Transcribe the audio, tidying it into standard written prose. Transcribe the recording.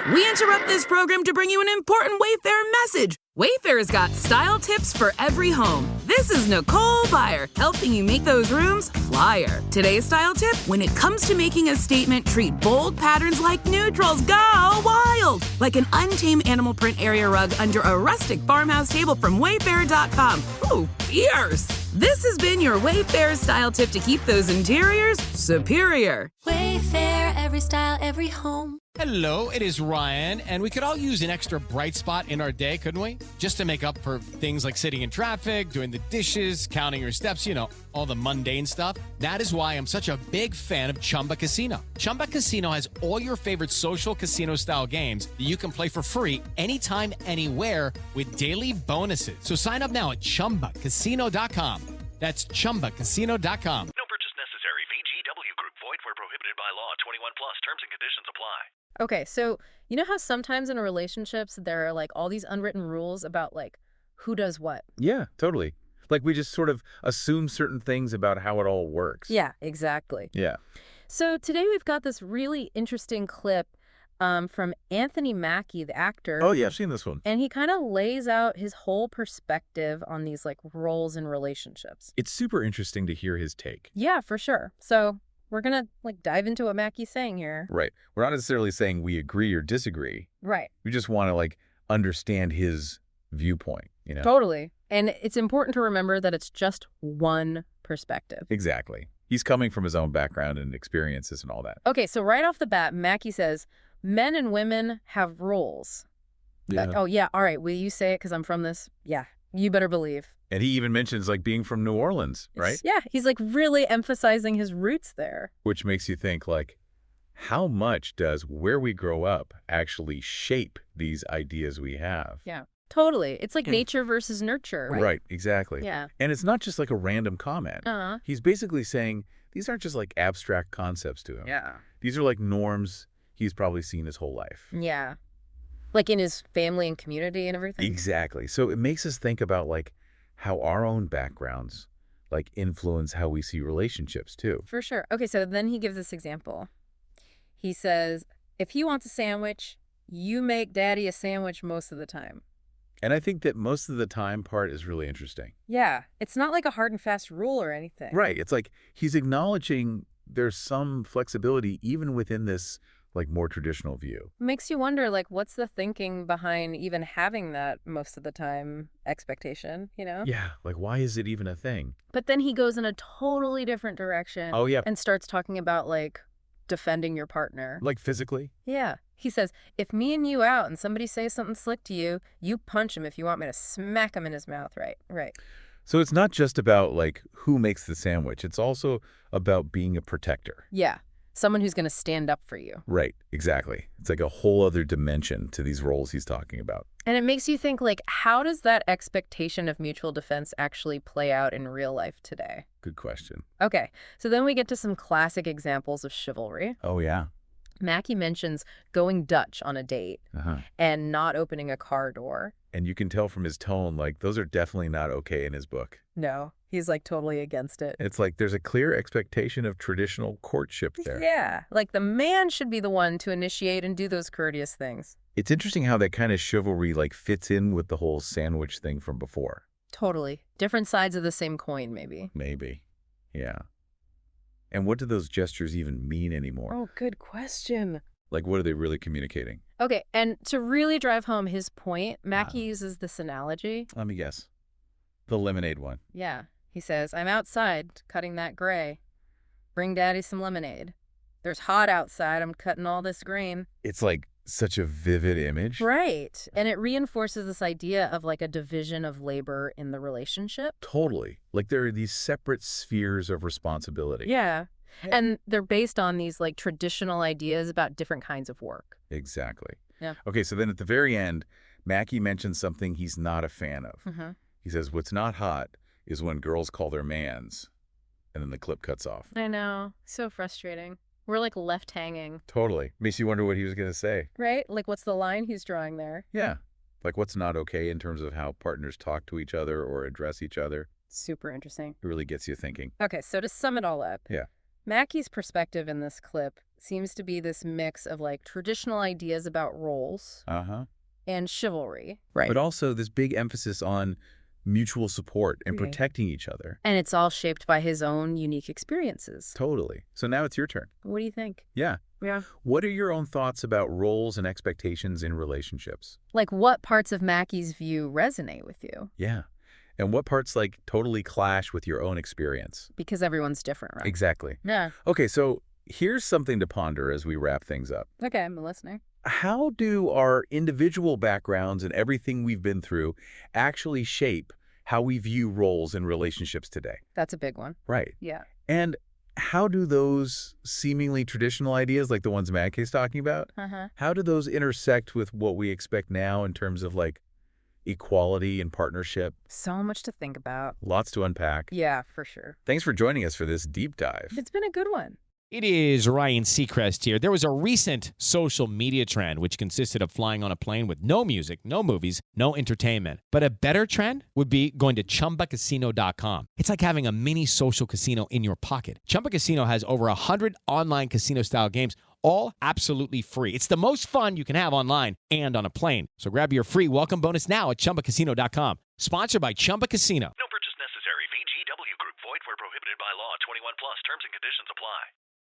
We interrupt this program to bring you an important Wayfair message. Wayfair's got style tips for every home. This is Nicole Byer, helping you make those rooms flyer. Today's style tip: when it comes to making a statement, treat bold patterns like neutrals. Go wild! Like an untamed animal print area rug under a rustic farmhouse table from Wayfair.com. Ooh, fierce! This has been your Wayfair style tip to keep those interiors superior. Wayfair, every style, every home. Hello, it is Ryan, and we could all use an extra bright spot in our day, couldn't we? Just to make up for things like sitting in traffic, doing the dishes, counting your steps, you know, all the mundane stuff. That is why I'm such a big fan of Chumba Casino. Chumba Casino has all your favorite social casino-style games that you can play for free anytime, anywhere with daily bonuses. So sign up now at ChumbaCasino.com. That's ChumbaCasino.com. No purchase necessary. VGW Group. Void where prohibited by law. 21 plus. Terms and conditions apply. Okay, so you know how sometimes in relationships there are like all these unwritten rules about like who does what? Yeah, totally. Like we just sort of assume certain things about how it all works. Yeah, exactly. Yeah. So today we've got this really interesting clip from Anthony Mackie, the actor. Oh, yeah, I've seen this one. And he kind of lays out his whole perspective on these like roles in relationships. It's super interesting to hear his take. Yeah, for sure. So we're going to like dive into what Mackie's saying here. Right. We're not necessarily saying we agree or disagree. Right. We just want to like understand his viewpoint, you know? Totally. And it's important to remember that it's just one perspective. Exactly. He's coming from his own background and experiences and all that. Okay, so right off the bat, Mackie says, men and women have roles. Yeah. Oh, yeah, all right, will you say it because I'm from this? Yeah, you better believe. And he even mentions like being from New Orleans, right? Yeah, he's like really emphasizing his roots there. Which makes you think like, how much does where we grow up actually shape these ideas we have? Yeah, totally. It's like nature versus nurture. Right, exactly. Yeah. And it's not just like a random comment. Uh-huh. He's basically saying these aren't just like abstract concepts to him. Yeah. These are like norms he's probably seen his whole life. Yeah. Like in his family and community and everything. Exactly. So it makes us think about like how our own backgrounds like influence how we see relationships too. For sure. Okay, so then he gives this example. He says, if he wants a sandwich, you make daddy a sandwich most of the time. And I think that most of the time part is really interesting. Yeah. It's not like a hard and fast rule or anything. Right. It's like he's acknowledging there's some flexibility even within this like more traditional view. Makes you wonder, like, what's the thinking behind even having that most of the time expectation, you know? Yeah. Like, why is it even a thing? But then he goes in a totally different direction. Oh, yeah. And starts talking about, like, defending your partner. Like physically? Yeah. He says, if me and you out and somebody says something slick to you, you punch him if you want me to smack him in his mouth. Right. So it's not just about like who makes the sandwich. It's also about being a protector. Yeah. Someone who's going to stand up for you. Right. Exactly. It's like a whole other dimension to these roles he's talking about. And it makes you think, like, how does that expectation of mutual defense actually play out in real life today? Good question. Okay. So then we get to some classic examples of chivalry. Oh, yeah. Mackie mentions going Dutch on a date and not opening a car door. And you can tell from his tone, like, those are definitely not okay in his book. No, he's like totally against it. It's like there's a clear expectation of traditional courtship there. Yeah, like the man should be the one to initiate and do those courteous things. It's interesting how that kind of chivalry like fits in with the whole sandwich thing from before. Totally. Different sides of the same coin, maybe. Maybe. Yeah. And what do those gestures even mean anymore? Oh, good question. Like, what are they really communicating? Okay, and to really drive home his point, Mackie uses this analogy. Let me guess. The lemonade one. Yeah. He says, I'm outside cutting that gray. Bring daddy some lemonade. There's hot outside. I'm cutting all this grain. It's like such a vivid image. Right. And it reinforces this idea of like a division of labor in the relationship. Totally. Like there are these separate spheres of responsibility. Yeah. And they're based on these like traditional ideas about different kinds of work. Exactly. Yeah. Okay, so then at the very end, Mackie mentions something he's not a fan of. He says, what's not hot is when girls call their mans. And then the clip cuts off. I know. So frustrating. We're like left hanging. Totally. Makes you wonder what he was going to say. Right? Like what's the line he's drawing there? Yeah. Like what's not okay in terms of how partners talk to each other or address each other. Super interesting. It really gets you thinking. Okay, so to sum it all up. Yeah. Mackie's perspective in this clip seems to be this mix of like traditional ideas about roles and chivalry. Right. But also this big emphasis on mutual support and Right. protecting each other. And it's all shaped by his own unique experiences. Totally. So now it's your turn. What do you think? Yeah. Yeah. What are your own thoughts about roles and expectations in relationships? Like, what parts of Mackie's view resonate with you? Yeah. And what parts like totally clash with your own experience? Because everyone's different, right? Exactly. Yeah. Okay, so here's something to ponder as we wrap things up. Okay, I'm listening. How do our individual backgrounds and everything we've been through actually shape how we view roles in relationships today? That's a big one. Right. Yeah. And how do those seemingly traditional ideas, like the ones Mackie's talking about, how do those intersect with what we expect now in terms of like equality and partnership? So much to think about. Lots to unpack. Yeah, for sure. Thanks for joining us for this deep dive. It's been a good one. It is Ryan Seacrest here. There was a recent social media trend which consisted of flying on a plane with no music, no movies, no entertainment. But a better trend would be going to ChumbaCasino.com. It's like having a mini social casino in your pocket. Chumba Casino has over 100 online casino-style games, all absolutely free. It's the most fun you can have online and on a plane. So grab your free welcome bonus now at ChumbaCasino.com. Sponsored by Chumba Casino. No